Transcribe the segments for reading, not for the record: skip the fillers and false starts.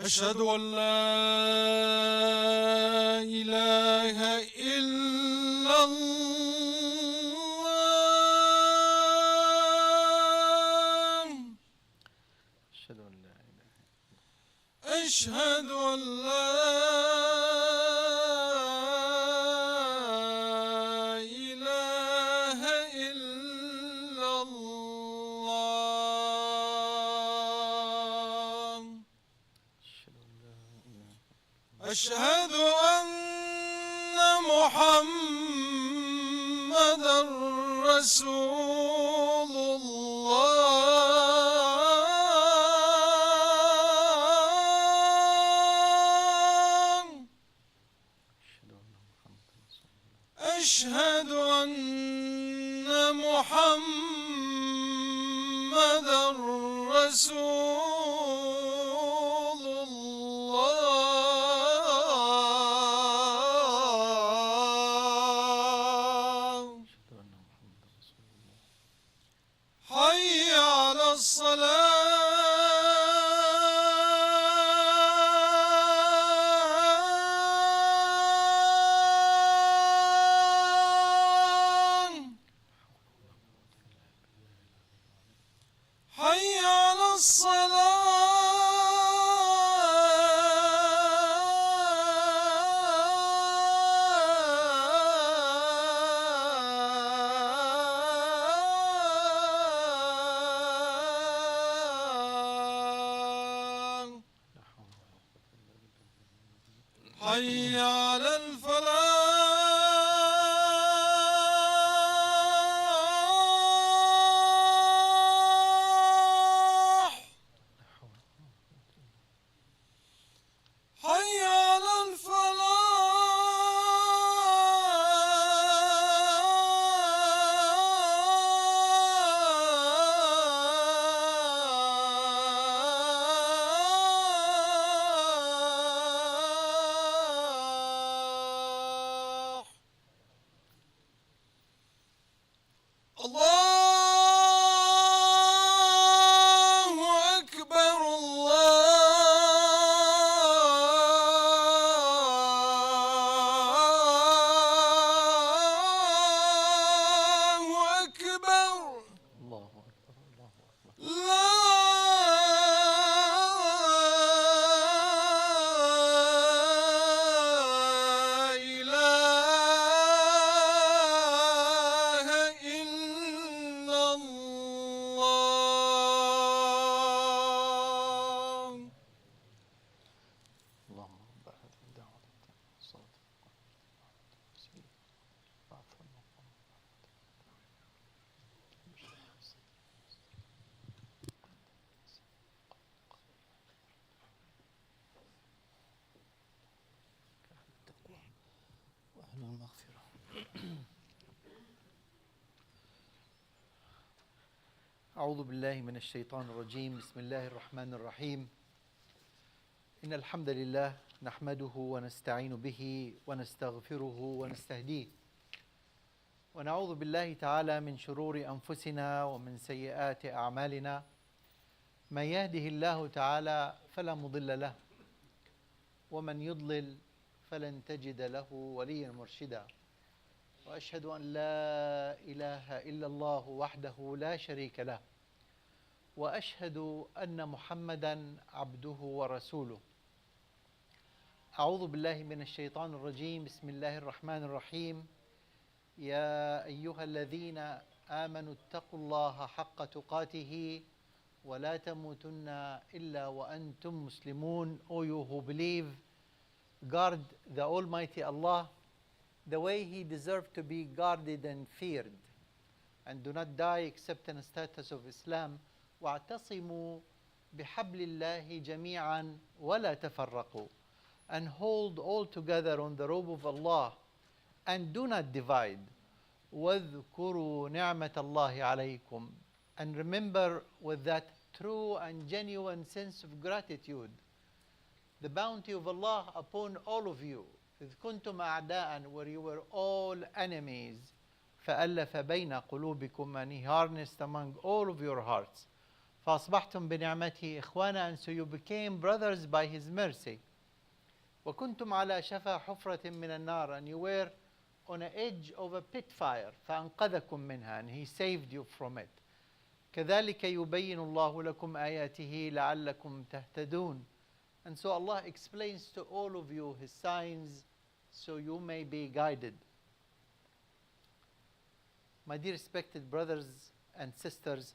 أشهد أن لا إله إلا الله. أشهد أن لا إله أشهد أن لا إله إلا الله. أشهد أن لا إله أشهد أن محمدًا رسول الله. أشهد أن محمدًا رسول أشهد أن محمدًا رسول الله. أشهد أن محمدًا رسول الله. حي على الصلاة. حي على الصلاة. لا حول ولا قوة إلا بالله. حي على الفلاح. لا حول ولا قوة إلا حي على الفلاح. الله أكبر. الله أكبر. الله أكبر. الله أكبر. لا إله إلا الله. اللهم رب هذه الدعوة التامة والصلاة القائمة والسلام بعث المقام التقوى وأهل المغفرة. أعوذ بالله من الشيطان الرجيم. بسم الله الرحمن الرحيم. إن الحمد لله نحمده ونستعين به ونستغفره ونستهديه، ونعوذ بالله تعالى من شرور أنفسنا ومن سيئات أعمالنا. من يهده الله تعالى فلا مضل له، ومن يضلل فلن تجد له وليا مرشدا. وأشهد أن لا إله إلا الله وحده لا شريك له، وأشهد أن محمدا عبده ورسوله. أعوذ بالله من الشيطان الرجيم. بسم الله الرحمن الرحيم. يا أيها الذين آمنوا اتقوا الله حق تقاته ولا تموتن إلا وأنتم مسلمون. O you who believe, guard the Almighty Allah the way He deserved to be guarded and feared, and do not die except in a status of Islam. واعتصموا بحبل الله جميعا ولا تفرقوا, and hold all together on the robe of Allah and do not divide. واذكروا نعمة الله عليكم, and remember with that true and genuine sense of gratitude the bounty of Allah upon all of you. إذ كنتم أعداء, where you were all enemies, فألف بين قلوبكم, and He harnessed among all of your hearts. فأصبحتم بنعمته إخوانا, and so you became brothers by his mercy. وكنتم على شفا حفرة من النار, and you were on the edge of a pit fire, فأنقذكم منها, and he saved you from it. كذلك يبين الله لكم آياته لعلكم تهتدون. And so Allah explains to all of you his signs so you may be guided. My dear respected brothers and sisters,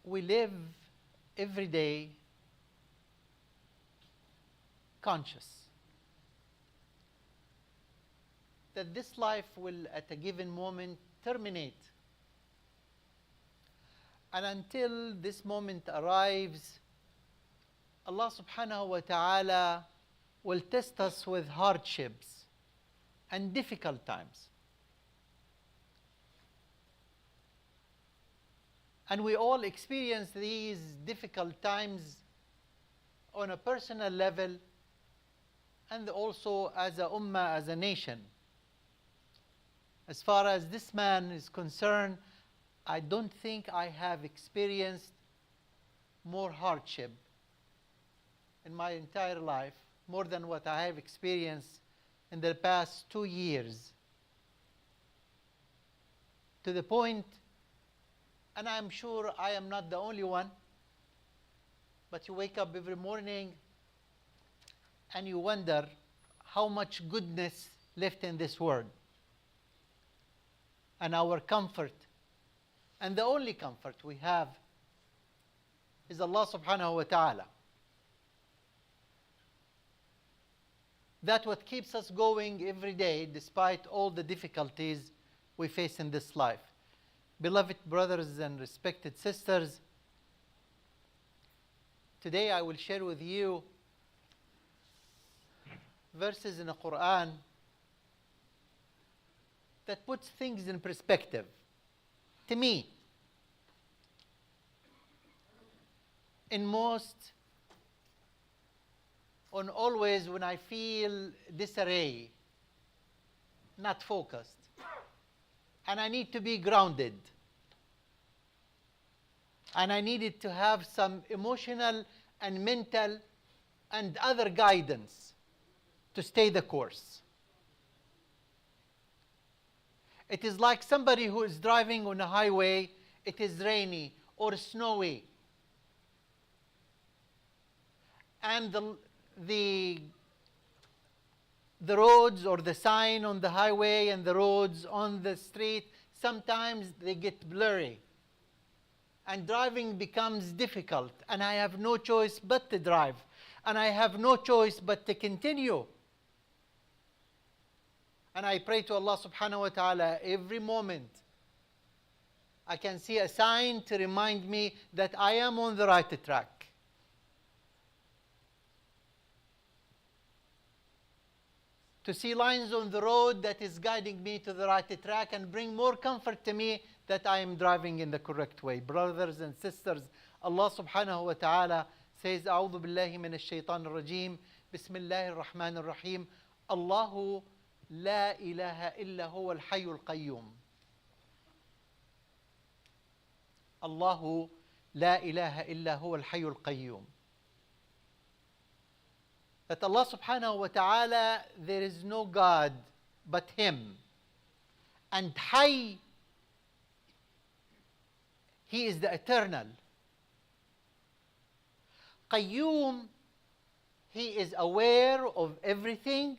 we live every day conscious that this life will at a given moment terminate. And until this moment arrives, Allah subhanahu wa ta'ala will test us with hardships and difficult times. And we all experience these difficult times on a personal level and also as a ummah, as a nation. As far as this man is concerned, I don't think I have experienced more hardship in my entire life, more than what I have experienced in the past 2 years. To the point, and I'm sure I am not the only one, but you wake up every morning and you wonder how much goodness left in this world. And our comfort, and the only comfort we have, is Allah subhanahu wa ta'ala. That's what keeps us going every day despite all the difficulties we face in this life. Beloved brothers and respected sisters, today I will share with you verses in the Quran that puts things in perspective. To me, always when I feel disarray, not focused, and I need to be grounded, and I needed to have some emotional and mental and other guidance to stay the course. It is like somebody who is driving on a highway, it is rainy or snowy, and the roads or the sign on the highway and the roads on the street, sometimes they get blurry and driving becomes difficult, and I have no choice but to drive, and I have no choice but to continue. And I pray to Allah subhanahu wa ta'ala every moment I can see a sign to remind me that I am on the right track. To see lines on the road that is guiding me to the right track and bring more comfort to me that I am driving in the correct way. Brothers and sisters, Allah subhanahu wa ta'ala says, أعوذ بالله من الشيطان الرجيم بسم الله الرحمن الرحيم الله لا إله إلا هو الحي القيوم. الله لا إله إلا هو الحي القيوم. That Allah subhanahu wa ta'ala, there is no God but Him. And Hayy, He is the eternal. Qayyum, He is aware of everything,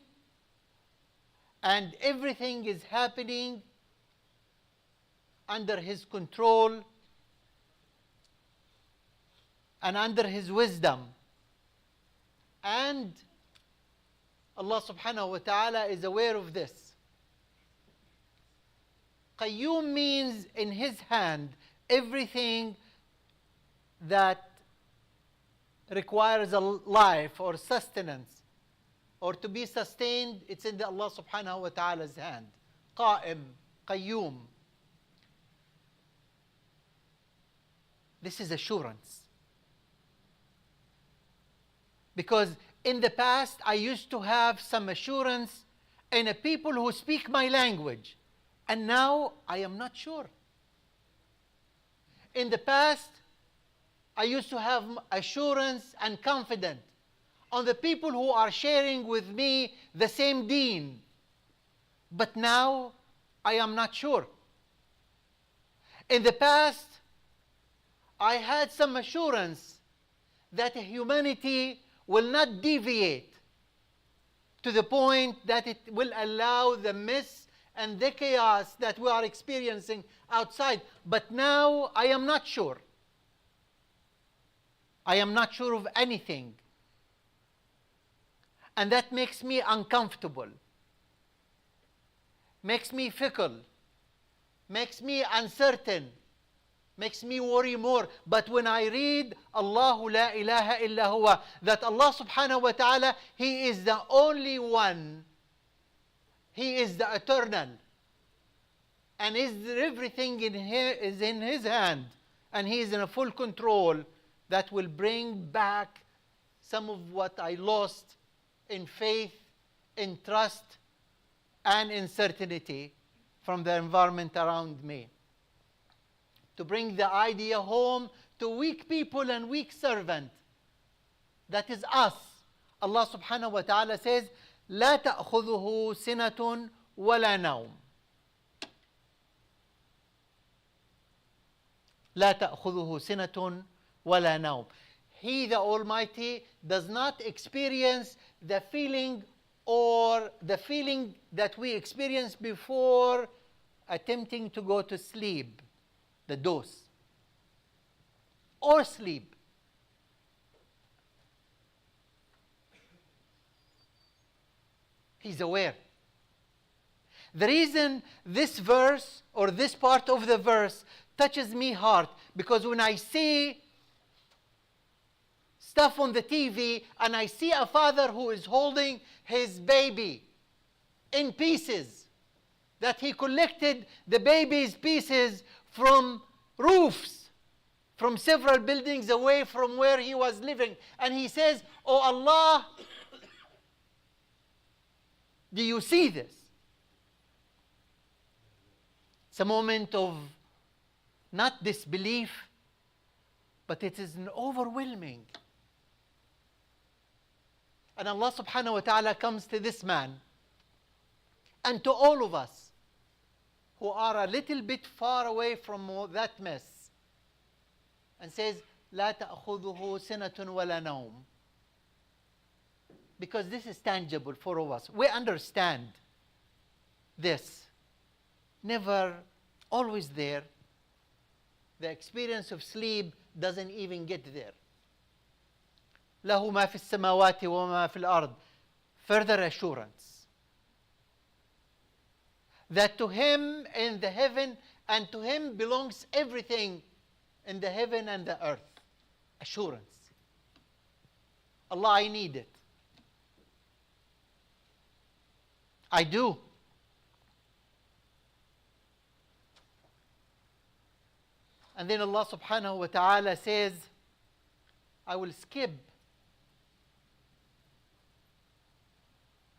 and everything is happening under His control and under His wisdom. And Allah subhanahu wa ta'ala is aware of this. Qayyum means in His hand everything that requires a life or sustenance or to be sustained, it's in the Allah subhanahu wa ta'ala's hand. Qa'im, Qayyum. This is assurance. Because in the past, I used to have some assurance and a people who speak my language. And now I am not sure. In the past, I used to have assurance and confidence on the people who are sharing with me the same deen. But now I am not sure. In the past, I had some assurance that humanity will not deviate to the point that it will allow the mess and the chaos that we are experiencing outside. But now I am not sure. I am not sure of anything. And that makes me uncomfortable, makes me fickle, makes me uncertain, makes me worry more. But when I read Allahu la ilaha illa huwa, that Allah subhanahu wa ta'ala, He is the only one, He is the eternal, and everything is in His hand, and He is in a full control, that will bring back some of what I lost in faith, in trust, and in certainty from the environment around me. To bring the idea home to weak people and weak servant. That is us. Allah subhanahu wa ta'ala says, لا تأخذه سنة ولا نوم. لا تأخذه سنة ولا نوم. He, the Almighty, does not experience the feeling that we experienced before attempting to go to sleep, the dose, or sleep. He's aware. The reason this verse or this part of the verse touches me hard, because when I see stuff on the TV and I see a father who is holding his baby in pieces, that he collected the baby's pieces from roofs, from several buildings away from where he was living, and he says, "Oh Allah, do you see this?" It's a moment of not disbelief, but it is an overwhelming. And Allah subhanahu wa ta'ala comes to this man and to all of us who are a little bit far away from that mess, and says, لا تأخذه سنة ولا نوم. Because this is tangible for all of us. We understand this. Never, always there. The experience of sleep doesn't even get there. له ما في السماوات وما في الأرض. Further assurance that to Him in the heaven and to Him belongs everything in the heaven and the earth. Assurance. Allah, I need it. I do. And then Allah subhanahu wa ta'ala says, I will skip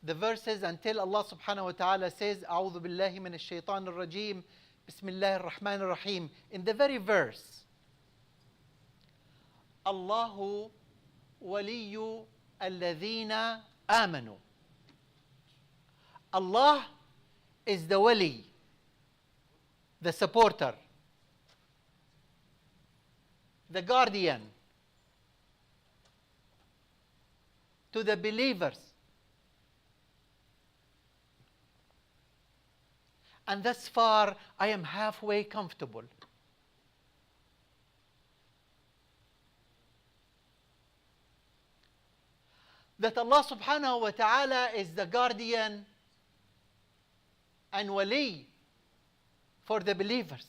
the verses until Allah subhanahu wa ta'ala says, أعوذ بالله من الشيطان الرجيم بسم الله الرحمن الرحيم. In the very verse, الله ولي الذين آمنوا. Allah is the wali, the supporter, the guardian to the believers. And thus far, I am halfway comfortable. That Allah subhanahu wa ta'ala is the guardian and wali for the believers.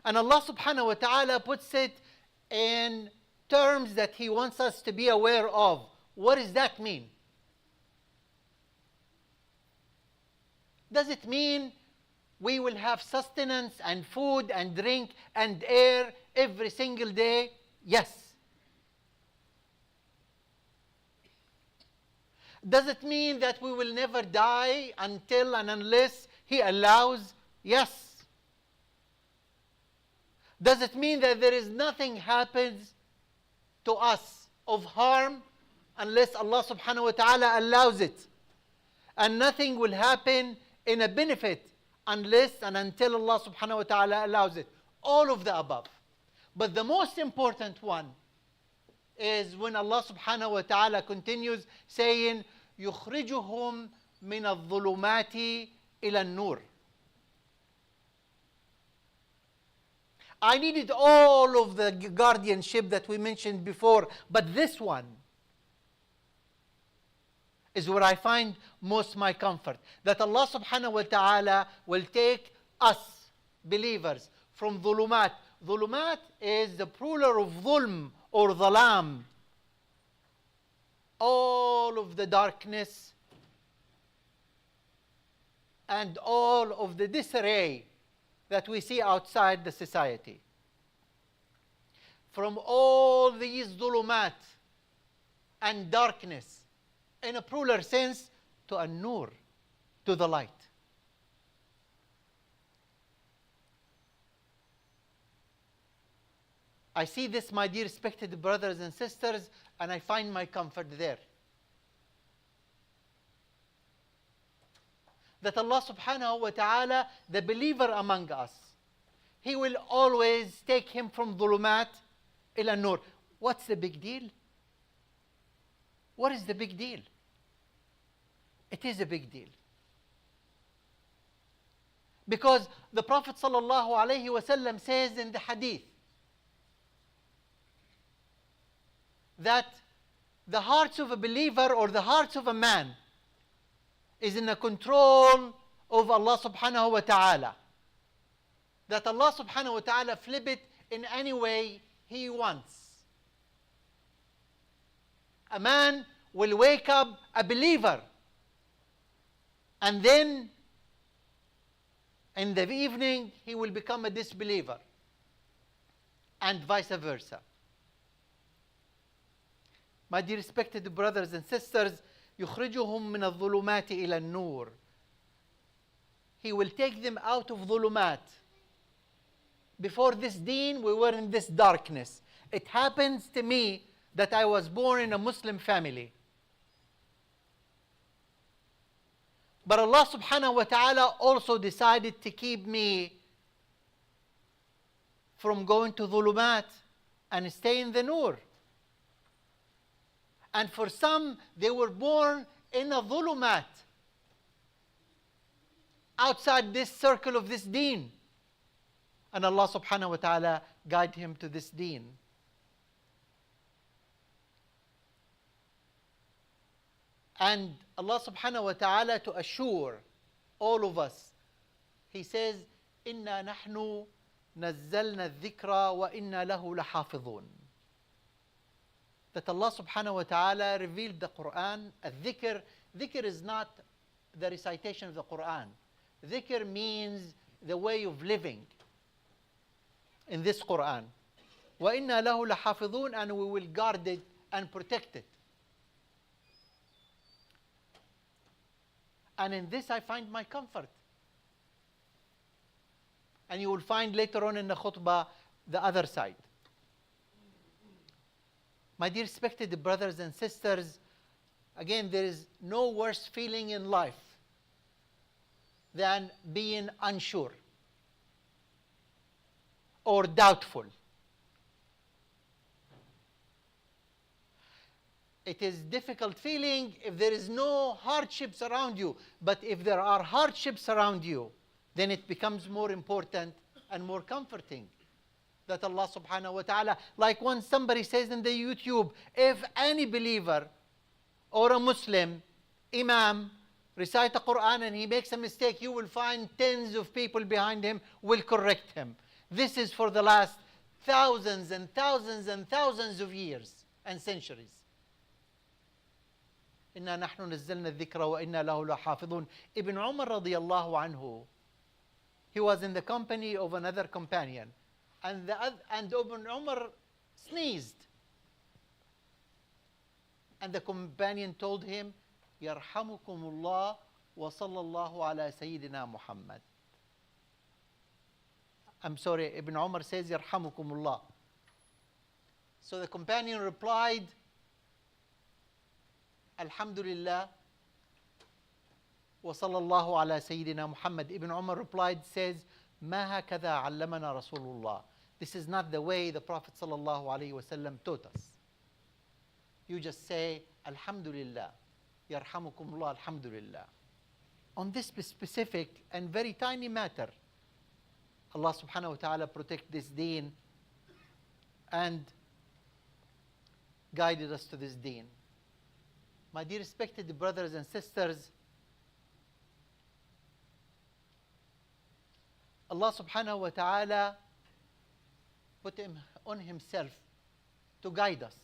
And Allah subhanahu wa ta'ala puts it in terms that He wants us to be aware of. What does that mean? Does it mean we will have sustenance and food and drink and air every single day? Yes. Does it mean that we will never die until and unless He allows? Yes. Does it mean that there is nothing happens to us of harm unless Allah subhanahu wa ta'ala allows it? And nothing will happen in a benefit unless and until Allah subhanahu wa ta'ala allows it. All of the above. But the most important one is when Allah subhanahu wa ta'ala continues saying, يُخْرِجُهُمْ مِنَ الظُّلُمَاتِ إِلَى النُّورِ. I needed all of the guardianship that we mentioned before, but this one is where I find most my comfort. That Allah subhanahu wa ta'ala will take us, believers, from dhulumat. Dhulumat is the plural of dhulm or dhalam. All of the darkness and all of the disarray that we see outside the society. From all these dhulumat and darkness, in a plural sense, to a nur, to the light. I see this, my dear respected brothers and sisters, and I find my comfort there. That Allah subhanahu wa ta'ala, the believer among us, He will always take him from dhulumat ila nur. What's the big deal? What is the big deal? It is a big deal. Because the Prophet sallallahu alayhi wasallam says in the hadith that the hearts of a believer or the hearts of a man is in the control of Allah subhanahu wa ta'ala. That Allah subhanahu wa ta'ala flip it in any way He wants. A man will wake up a believer, and then in the evening he will become a disbeliever, and vice versa. My dear respected brothers and sisters, يخرجهم من الظلمات إلى النور. He will take them out of ظلمات. Before this deen, we were in this darkness. It happens to me that I was born in a Muslim family. But Allah subhanahu wa ta'ala also decided to keep me from going to dhulumat and stay in the nur. And for some, they were born in a dhulumat, outside this circle of this deen. And Allah subhanahu wa ta'ala guide him to this deen. And Allah subhanahu wa ta'ala, to assure all of us, He says, إِنَّا نَحْنُ نَزَّلْنَا الذِّكْرَ وَإِنَّا لَهُ لَحَافِظُونَ. That Allah subhanahu wa ta'ala revealed the Quran. Dhikr is not the recitation of the Quran. Dhikr means the way of living in this Quran. وَإِنَّا لَهُ لَحَافِظُونَ, and we will guard it and protect it. And in this I find my comfort. And you will find later on in the khutbah the other side. My dear respected brothers and sisters, again, there is no worse feeling in life than being unsure or doubtful. It is difficult feeling if there is no hardships around you. But if there are hardships around you, then it becomes more important and more comforting. That Allah subhanahu wa ta'ala, like when somebody says in the YouTube, if any believer or a Muslim imam recite the Quran and he makes a mistake, you will find tens of people behind him will correct him. This is for the last thousands and thousands and thousands of years and centuries. إِنَّا نَحْنُ نَزَّلْنَا الذِّكْرَ وَإِنَّا لَهُ لَحَافِظُونَ. Ibn Umar radiyallahu anhu, he was in the company of another companion, and Ibn Umar sneezed. And the companion told him, يرحمكم الله وصلى الله على سيدنا محمد. I'm sorry, Ibn Umar says يرحمكم الله. So the companion replied, Alhamdulillah وصلى الله على سيدنا Muhammad. Ibn Umar replied, says, ما هكذا علمنا رسول الله. This is not the way the Prophet sallallahu alaihi wasallam taught us. You just say, Alhamdulillah, Yarhamukumullah, Alhamdulillah. On this specific and very tiny matter, Allah subhanahu wa ta'ala protect this deen and guided us to this deen. My dear respected brothers and sisters, Allah subhanahu wa ta'ala put him on himself to guide us,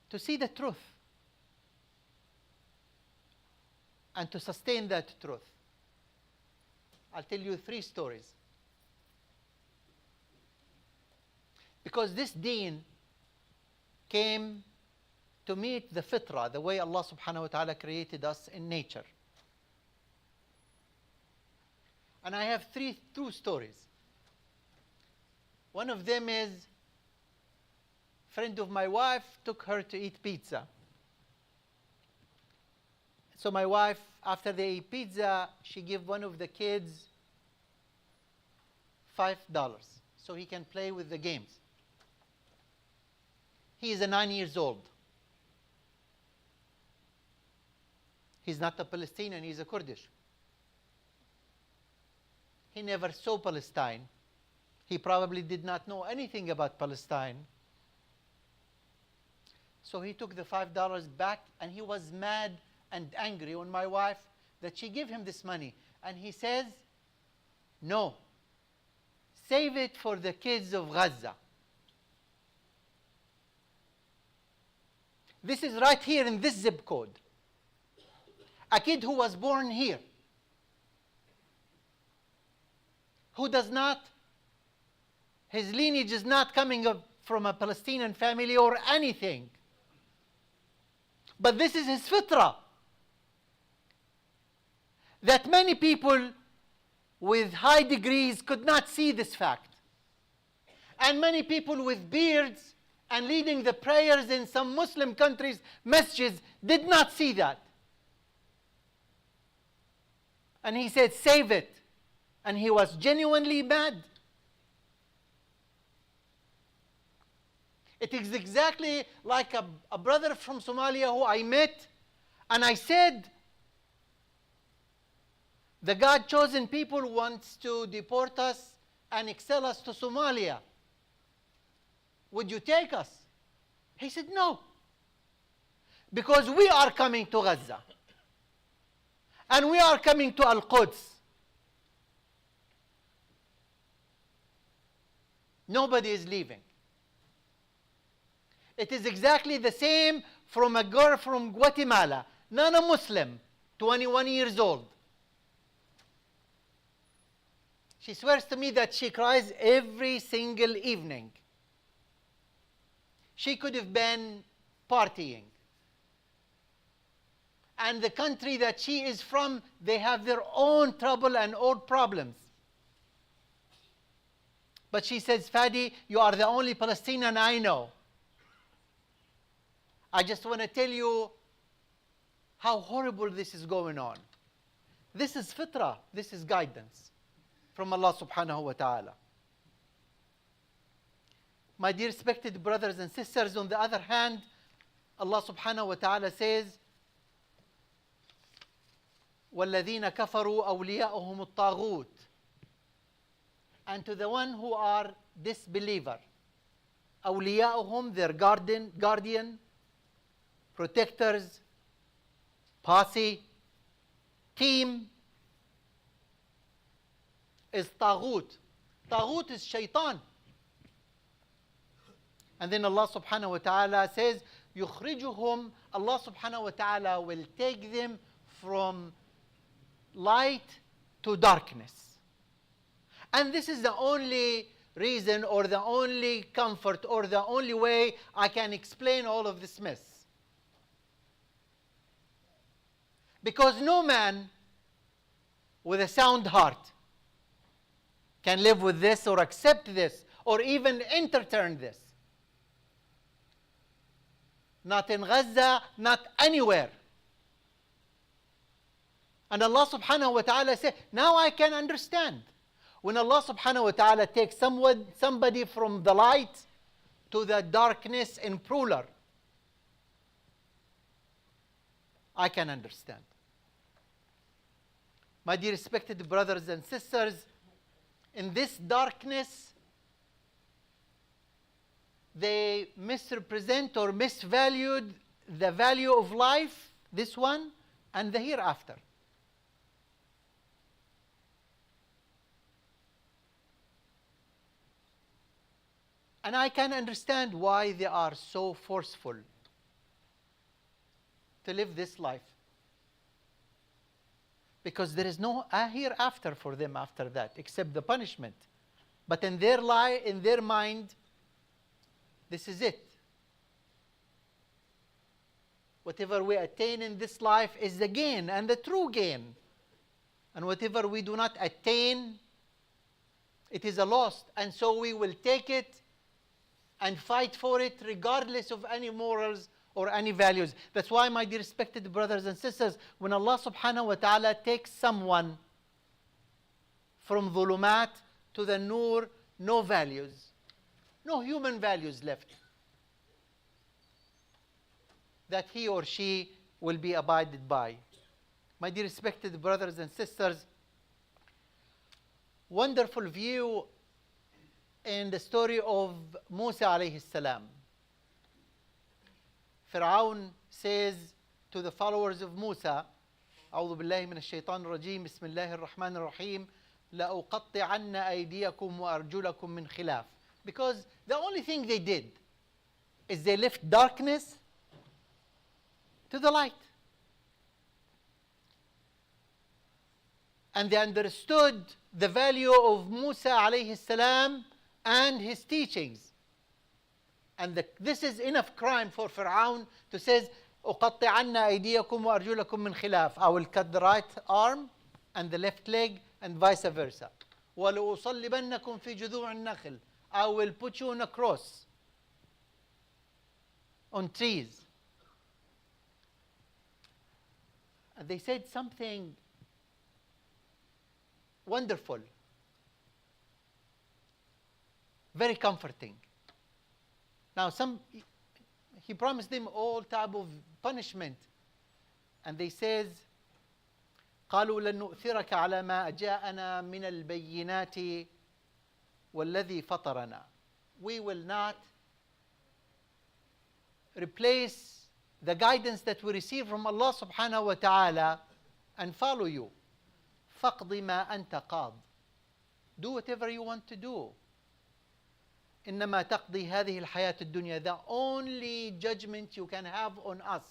to see the truth and to sustain that truth. I'll tell you 3 stories. Because this deen came to meet the fitrah, the way Allah subhanahu wa ta'ala created us in nature. And I have 3 true stories. One of them is a friend of my wife took her to eat pizza. So my wife, after they ate pizza, she gave one of the kids $5 so he can play with the games. He is 9 years old. He's not a Palestinian, he's a Kurdish. He never saw Palestine. He probably did not know anything about Palestine. So he took the $5 back and he was mad and angry on my wife that she gave him this money. And he says, no, save it for the kids of Gaza. This is right here in this zip code. A kid who was born here, who does not, his lineage is not coming from a Palestinian family or anything. But this is his fitrah. That many people with high degrees could not see this fact. And many people with beards and leading the prayers in some Muslim countries, masjids, did not see that. And he said, save it. And he was genuinely mad. It is exactly like a brother from Somalia who I met, and I said, the God-chosen people wants to deport us and exile us to Somalia. Would you take us? He said, no. Because we are coming to Gaza. And we are coming to Al-Quds. Nobody is leaving. It is exactly the same from a girl from Guatemala, non-Muslim, 21 years old. She swears to me that she cries every single evening. She could have been partying. And the country that she is from, they have their own trouble and own problems. But she says, Fadi, you are the only Palestinian I know. I just want to tell you how horrible this is going on. This is fitrah, this is guidance from Allah subhanahu wa ta'ala. My dear respected brothers and sisters, on the other hand, Allah subhanahu wa ta'ala says, وَالَّذِينَ كَفَرُوا أَوْلِيَاؤُهُمُ الطَّاغُوتِ. And to the one who are disbeliever, أَوْلِيَاؤُهُم, their guardian, protectors, posse, team, is طاغوت. طاغوت is shaitan. And then Allah subhanahu wa ta'ala says, يُخْرِجُهُمْ, Allah subhanahu wa ta'ala will take them from light to darkness. And this is the only reason or the only comfort or the only way I can explain all of this mess. Because no man with a sound heart can live with this or accept this or even entertain this. Not in Gaza, not anywhere. And Allah subhanahu wa ta'ala said, now I can understand. When Allah subhanahu wa ta'ala takes somebody from the light to the darkness in plural, I can understand. My dear respected brothers and sisters, in this darkness, they misrepresent or misvalued the value of life, this one, and the hereafter. And I can understand why they are so forceful to live this life. Because there is no hereafter for them after that, except the punishment. But in their mind, this is it. Whatever we attain in this life is the gain and the true gain. And whatever we do not attain, it is a loss. And so we will take it and fight for it regardless of any morals or any values. That's why, my dear respected brothers and sisters, when Allah subhanahu wa ta'ala takes someone from dhulumat to the nur, no values, no human values left, that he or she will be abided by. My dear respected brothers and sisters, wonderful view in the story of Musa alayhi salam. Fir'aun says to the followers of Musa, أعوذ بالله من الشيطان الرجيم بسم الله الرحمن الرحيم لأقطعن أيديكم وأرجلكم من خلاف. Because the only thing they did is they left darkness to the light. And they understood the value of Musa alayhi salam and his teachings. And this is enough crime for Fir'aun to say, أُقَطِّعَنَّ أَيْدِيَكُمْ وَأَرْجُلَكُمْ مِنْ خِلَافٍ. I will cut the right arm and the left leg and vice versa. وَلَأُصَلِّبَنَّكُمْ فِي جُذُوعِ النَّخْلِ. I will put you on a cross on trees. And they said something wonderful, very comforting. Now, he promised them all type of punishment. And they says, قالوا لن نؤثرك على ما جاءنا من البينات والذي فطرنا. We will not replace the guidance that we receive from Allah subhanahu wa ta'ala and follow you. فَقْضِ مَا أَنْتَ قَاضٍ. Do whatever you want to do. إنما تقضي هذه الحياة الدنيا. The only judgment you can have on us,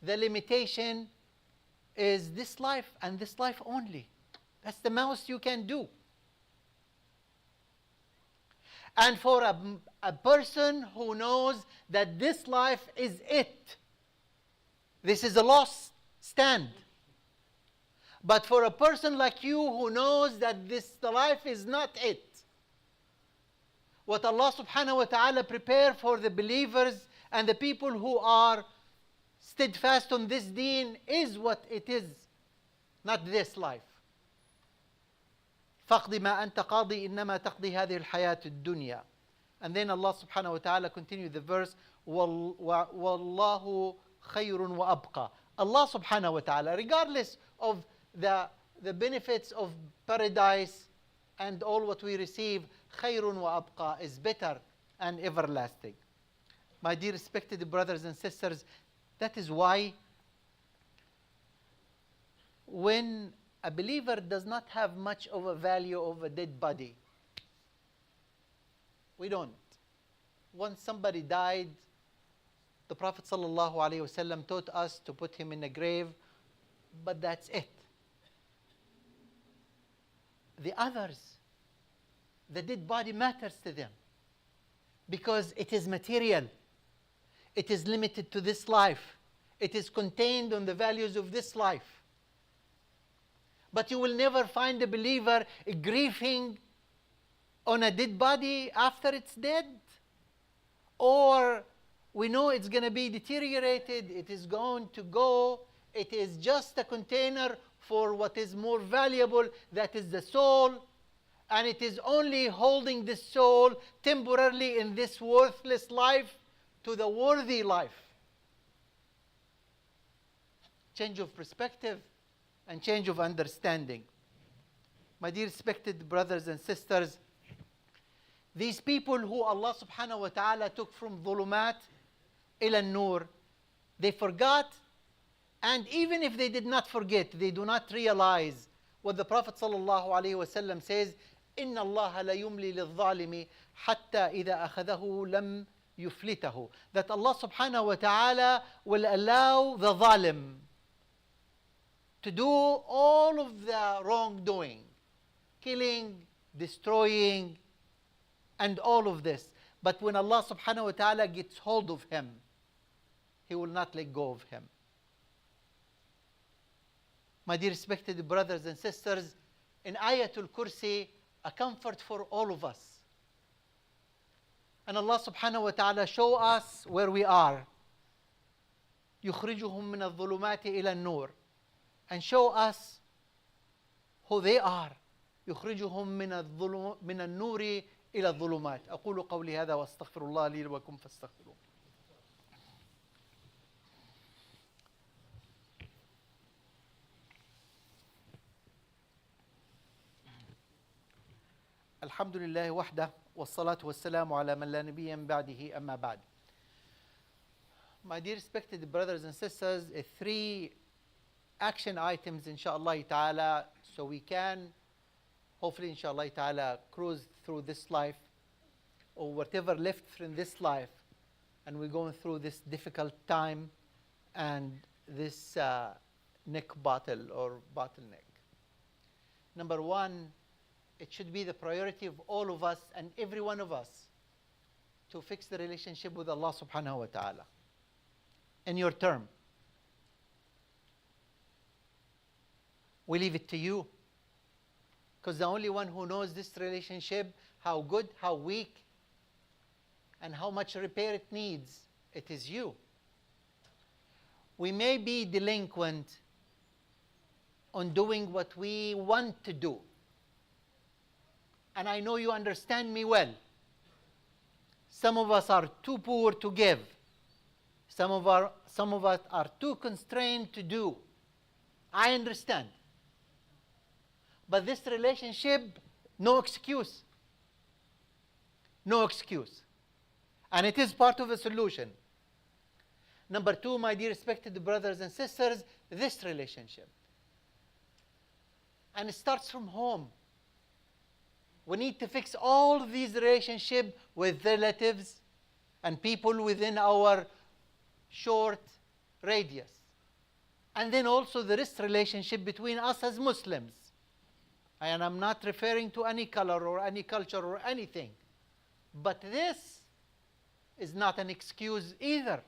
the limitation is this life and this life only. That's the most you can do. And for a person who knows that this life is it, this is a lost stand. But for a person like you who knows that the life is not it, what Allah subhanahu wa ta'ala prepared for the believers and the people who are steadfast on this deen is what it is, not this life. فَقْضِ مَا أَنْتَ قَاضِي إِنَّمَا تَقْضِي هَذِهِ الْحَيَاةُ الدُّنْيَا. And then Allah subhanahu wa ta'ala continued the verse, وَاللَّهُ خَيْرٌ وَأَبْقَى. Allah subhanahu wa ta'ala, regardless of the benefits of paradise and all what we receive, خَيْرٌ وَأَبْقَى is better and everlasting. My dear respected brothers and sisters, that is why when a believer does not have much of a value of a dead body, we don't. Once somebody died, the Prophet ﷺ taught us to put him in a grave, but that's it. The others, the dead body matters to them because it is material. It is limited to this life. It is contained on the values of this life. But you will never find a believer grieving on a dead body after it's dead. Or we know it's going to be deteriorated, it is going to go. It is just a container for what is more valuable, that is the soul. And it is only holding the soul temporarily in this worthless life to the worthy life. Change of perspective and change of understanding. My dear respected brothers and sisters, these people who Allah subhanahu wa ta'ala took from dhulumat ila nur, they forgot, and even if they did not forget, they do not realize what the Prophet sallallahu alaihi wasallam says, إِنَّ اللَّهَ لَيُمْلِي لِلظَّالِمِ حَتَّى إِذَا أَخَذَهُ لَمْ يُفْلِتَهُ. That Allah subhanahu wa ta'ala will allow the zalim to do all of the wrongdoing, killing, destroying, and all of this. But when Allah subhanahu wa ta'ala gets hold of him, He will not let go of him. My dear respected brothers and sisters, in Ayatul Kursi, a comfort for all of us. And Allah subhanahu wa ta'ala show us where we are. يُخْرِجُهُم مِّنَ الظُّلُمَاتِ إِلَى النُّورِ. And show us who they are. يُخْرِجُهُم مِّنَ النُّورِ إلى الظلمات. أقول قولي هذا وأستغفر الله لي ولكم فاستغفروه. الحمد لله وحده والصلاة والسلام على من لا نبي بعده أما بعد. My dear respected brothers and sisters, 3 action items inshallah ta'ala, so we can hopefully inshallah ta'ala cruise through this life or whatever left in this life, and we're going through this difficult time and this neck battle or bottleneck. Number 1, it should be the priority of all of us and every one of us to fix the relationship with Allah subhanahu wa ta'ala in your term. We leave it to you, because the only one who knows this relationship, how good, how weak, and how much repair it needs, it is you. We may be delinquent on doing what we want to do. And I know you understand me well. Some of us are too poor to give. Some of us are too constrained to do. I understand. But this relationship, no excuse. No excuse. And it is part of a solution. Number 2, my dear respected brothers and sisters, this relationship. And it starts from home. We need to fix all these relationships with relatives and people within our short radius. And then also there is relationship between us as Muslims. And I'm not referring to any color or any culture or anything. But this is not an excuse either.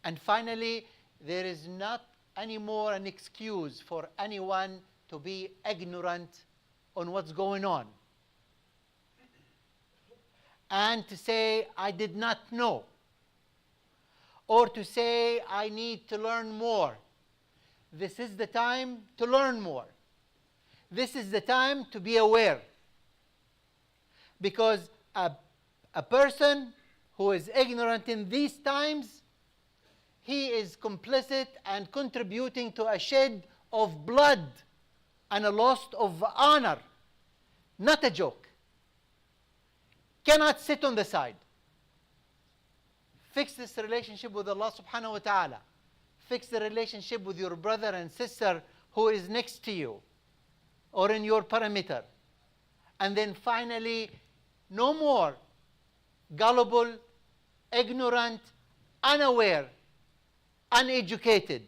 And finally, there is not anymore an excuse for anyone to be ignorant on what's going on. And to say, I did not know. Or to say, I need to learn more. This is the time to learn more. This is the time to be aware. Because a person who is ignorant in these times, he is complicit and contributing to a shed of blood and a loss of honor. Not a joke. Cannot sit on the side. Fix this relationship with Allah subhanahu wa ta'ala. Fix the relationship with your brother and sister who is next to you or in your perimeter. And then finally, no more gullible, ignorant, unaware, uneducated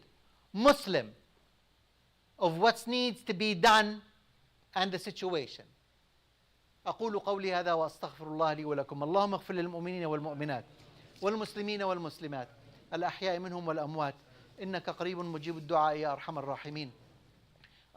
Muslim of what needs to be done and the situation. أقول قولي هذا وأستغفر الله لي ولكم. اللهم اغفر للمؤمنين والمؤمنات والمسلمين والمسلمات الأحياء منهم والأموات إنك قريب مجيب الدعاء يا أرحم الراحمين.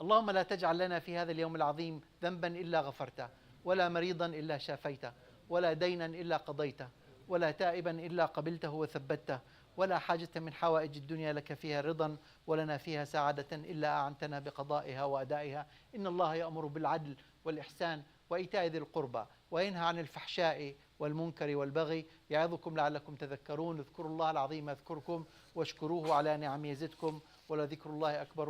اللهم لا تجعل لنا في هذا اليوم العظيم ذنبا إلا غفرته، ولا مريضا إلا شافيته، ولا دينا إلا قضيته، ولا تائبا إلا قبلته وثبته، ولا حاجة من حوائج الدنيا لك فيها رضا ولنا فيها سعادة إلا أعنتنا بقضائها وأدائها. إن الله يأمر بالعدل والإحسان وإيتاء ذي القربى وينهى عن الفحشاء والمنكر والبغي يعظكم لعلكم تذكرون. اذكروا الله العظيم يذكركم واشكروه على نعمه يزدكم ولذكر الله أكبر.